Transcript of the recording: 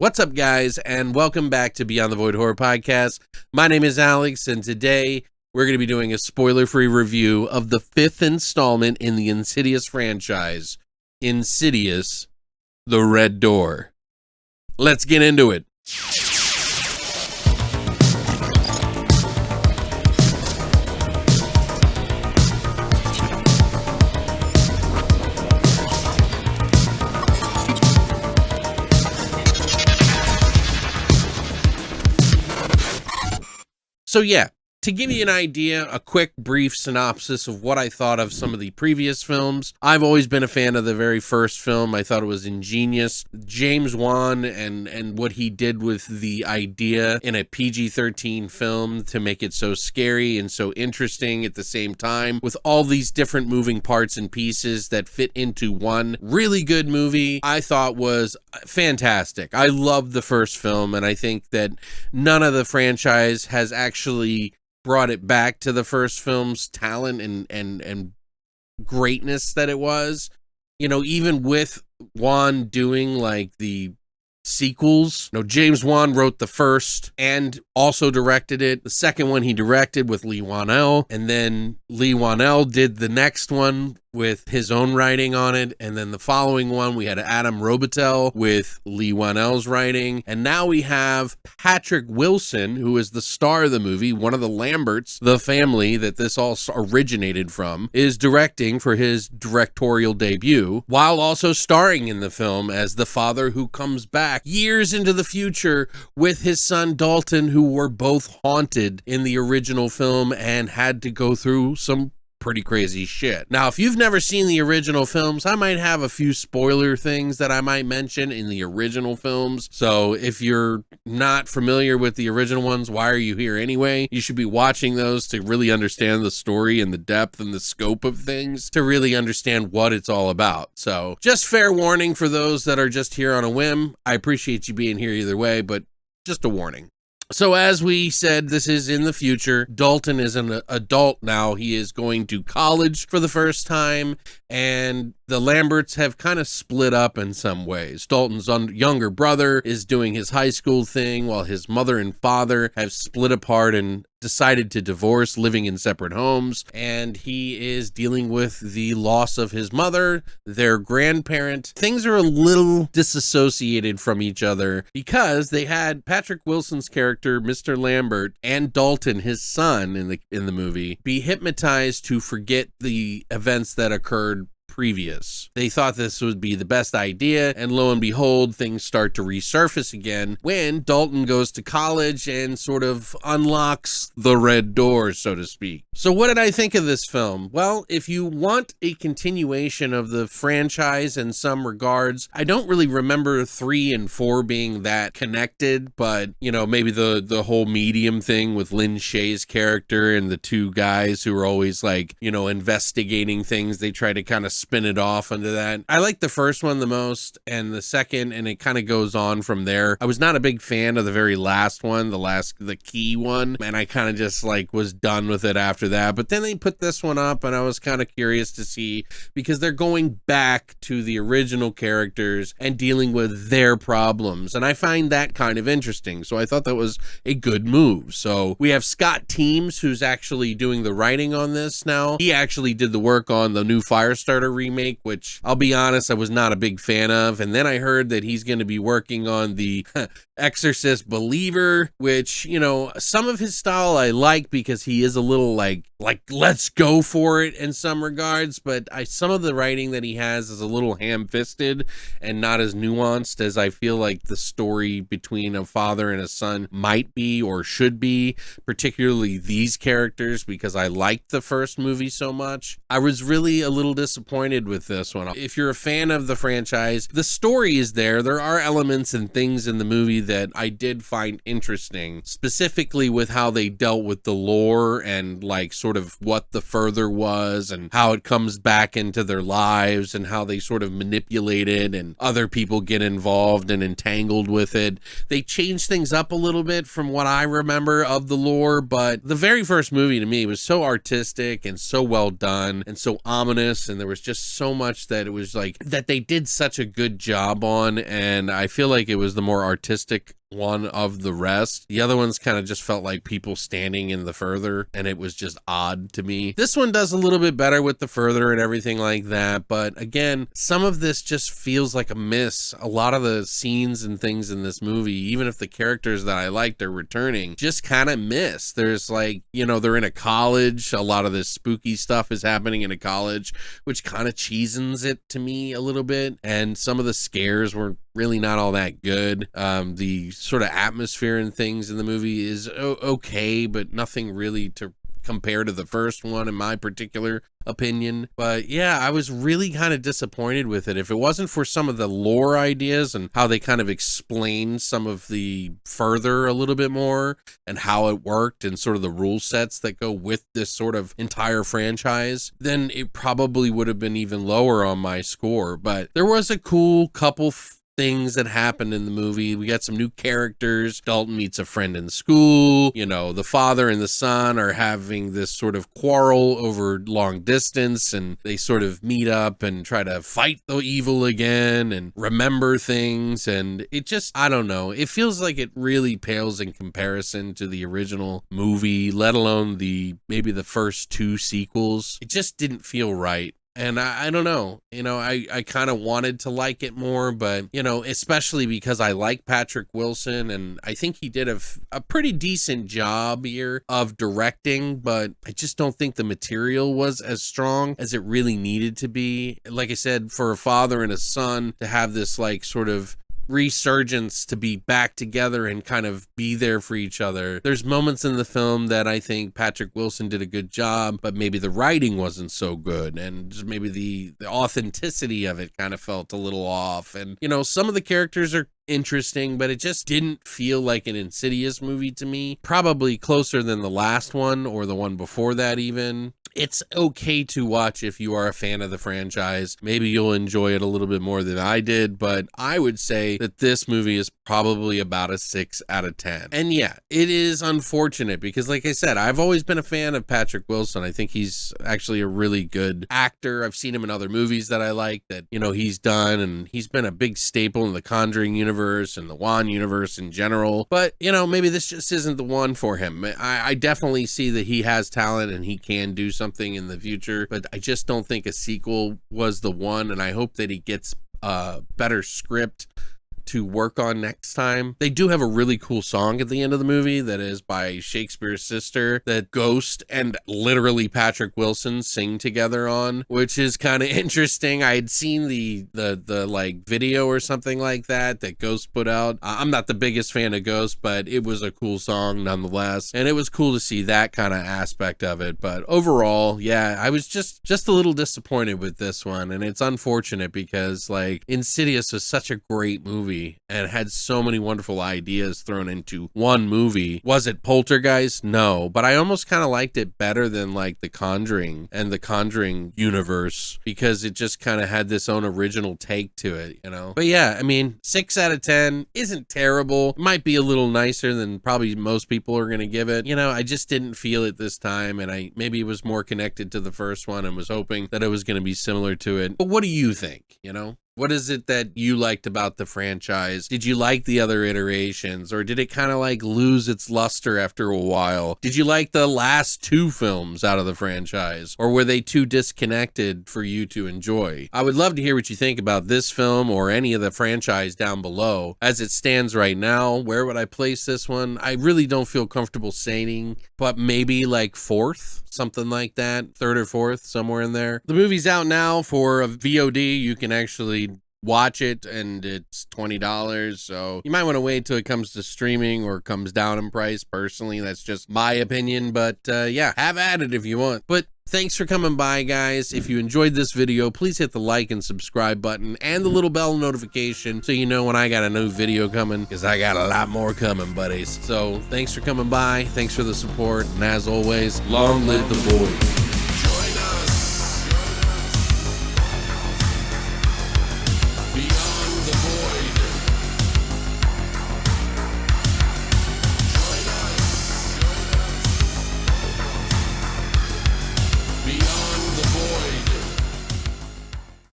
What's up, guys, and welcome back to Beyond the Void Horror Podcast. My name is Alex, and today we're going to be doing a spoiler-free review of the fifth installment in the Insidious franchise, Insidious: The Red Door. Let's get into it. So yeah, to give you an idea, a quick brief synopsis of what I thought of some of the previous films. I've always been a fan of the very first film. I thought it was ingenious. James Wan and what he did with the idea in a PG-13 film to make it so scary and so interesting at the same time, with all these different moving parts and pieces that fit into one really good movie, I thought was fantastic. I loved the first film, and I think that none of the franchise has actually brought it back to the first film's talent and greatness that it was. You know, even with Wan doing like the sequels, James Wan wrote the first and also directed it. The second one he directed with Leigh Whannell, and then Leigh Whannell did the next one with his own writing on it, and then the following one we had Adam Robitel with Leigh Whannell's writing, and now we have Patrick Wilson, who is the star of the movie, one of the Lamberts, the family that this all originated from, is directing for his directorial debut, while also starring in the film as the father who comes back years into the future with his son Dalton, who were both haunted in the original film and had to go through some pretty crazy shit. Now, if you've never seen the original films, I might have a few spoiler things that I might mention in the original films. So if you're not familiar with the original ones, why are you here anyway? You should be watching those to really understand the story and the depth and the scope of things, to really understand what it's all about. So just fair warning for those that are just here on a whim. I appreciate you being here either way, but just a warning. So as we said, this is in the future. Dalton is an adult now. He is going to college for the first time, and the Lamberts have kind of split up in some ways. Dalton's younger brother is doing his high school thing, while his mother and father have split apart and decided to divorce, living in separate homes, and he is dealing with the loss of his mother, their grandparent. Things are a little disassociated from each other because they had Patrick Wilson's character, Mr. Lambert, and Dalton, his son in the movie, be hypnotized to forget the events that occurred previous. They thought this would be the best idea, and lo and behold, things start to resurface again when Dalton goes to college and sort of unlocks the red door, so to speak. So what did I think of this film? Well, if you want a continuation of the franchise in some regards, I don't really remember 3 and 4 being that connected, but maybe the whole medium thing with Lin Shaye's character and the two guys who are always like, investigating things, they try to kind of spin it off into that. I like the first one the most, and the second, and it kind of goes on from there. I was not a big fan of the very last one, the key one, and I kind of just like was done with it after that. But then they put this one up, and I was kind of curious to see, because they're going back to the original characters and dealing with their problems, and I find that kind of interesting. So I thought that was a good move. So we have Scott Teems, who's actually doing the writing on this now. He actually did the work on the new Firestarter remake, which I'll be honest, I was not a big fan of. And then I heard that he's going to be working on the Exorcist Believer, which, some of his style I like, because he is a little like let's go for it in some regards, but some of the writing that he has is a little ham-fisted and not as nuanced as I feel like the story between a father and a son might be or should be, particularly these characters, because I liked the first movie so much. I was really a little disappointed with this one. If you're a fan of the franchise, the story is there. There are elements and things in the movie that I did find interesting, specifically with how they dealt with the lore and like sort of what the further was and how it comes back into their lives and how they sort of manipulate it and other people get involved and entangled with it. They changed things up a little bit from what I remember of the lore, but the very first movie to me was so artistic and so well done and so ominous, and there was just so much that it was like that they did such a good job on, and I feel like it was the more artistic one of the rest. The other ones kind of just felt like people standing in the further, and it was just odd to me. This one does a little bit better with the further and everything like that, but again, some of this just feels like a miss. A lot of the scenes and things in this movie, even if the characters that I liked are returning, just kind of miss. There's like, you know, they're in a college. A lot of this spooky stuff is happening in a college, which kind of cheesens it to me a little bit, and some of the scares were really not all that good. The sort of atmosphere and things in the movie is okay, but nothing really to compare to the first one in my particular opinion. But yeah, I was really kind of disappointed with it. If it wasn't for some of the lore ideas and how they kind of explained some of the further a little bit more and how it worked and sort of the rule sets that go with this sort of entire franchise, then it probably would have been even lower on my score. But there was a cool couple things that happened in the movie. We got some new characters. Dalton meets a friend in school. You know, the father and the son are having this sort of quarrel over long distance, and they sort of meet up and try to fight the evil again and remember things. And it just, I don't know. It feels like it really pales in comparison to the original movie, let alone maybe the first two sequels. It just didn't feel right. And I don't know, you know, I kind of wanted to like it more, but, you know, especially because I like Patrick Wilson, and I think he did a pretty decent job here of directing, but I just don't think the material was as strong as it really needed to be. Like I said, for a father and a son to have this like sort of resurgence, to be back together and kind of be there for each other. There's moments in the film that I think Patrick Wilson did a good job, but maybe the writing wasn't so good, and just maybe the authenticity of it kind of felt a little off. And, you know, some of the characters are interesting, but it just didn't feel like an Insidious movie to me. Probably closer than the last one or the one before that even. It's okay to watch if you are a fan of the franchise. Maybe you'll enjoy it a little bit more than I did, but I would say that this movie is probably about a 6 out of 10. And yeah, it is unfortunate because, like I said, I've always been a fan of Patrick Wilson. I think he's actually a really good actor. I've seen him in other movies that I like that, you know, he's done, and he's been a big staple in the Conjuring universe and the Wan universe in general. But, you know, maybe this just isn't the one for him. I definitely see that he has talent and he can do something in the future, but I just don't think a sequel was the one, and I hope that he gets a better script to work on next time. They do have a really cool song at the end of the movie that is by Shakespeare's sister that Ghost and literally Patrick Wilson sing together on, which is kind of interesting. I had seen the like video or something like that Ghost put out. I'm not the biggest fan of Ghost, but it was a cool song nonetheless, and it was cool to see that kind of aspect of it. But overall, yeah, I was just a little disappointed with this one, and it's unfortunate because like Insidious was such a great movie and had so many wonderful ideas thrown into one movie. Was it Poltergeist? No, but I almost kind of liked it better than like The Conjuring and the Conjuring universe because it just kind of had this own original take to it, you know? But yeah, I mean, 6 out of 10 isn't terrible. It might be a little nicer than probably most people are going to give it. You know, I just didn't feel it this time, and I maybe was more connected to the first one and was hoping that it was going to be similar to it. But what do you think, you know? What is it that you liked about the franchise? Did you like the other iterations, or did it kind of like lose its luster after a while? Did you like the last 2 films out of the franchise, or were they too disconnected for you to enjoy? I would love to hear what you think about this film or any of the franchise down below. As it stands right now, where would I place this one? I really don't feel comfortable saying, but maybe like 4th, something like that, 3rd or 4th, somewhere in there. The movie's out now for a VOD. You can actually watch it, and it's $20, so you might want to wait till it comes to streaming or comes down in price. Personally, that's just my opinion, but yeah, have at it if you want. But thanks for coming by, guys. If you enjoyed this video, please hit the like and subscribe button and the little bell notification so you know when I got a new video coming, because I got a lot more coming, buddies. So thanks for coming by, thanks for the support, and as always, long live the boys.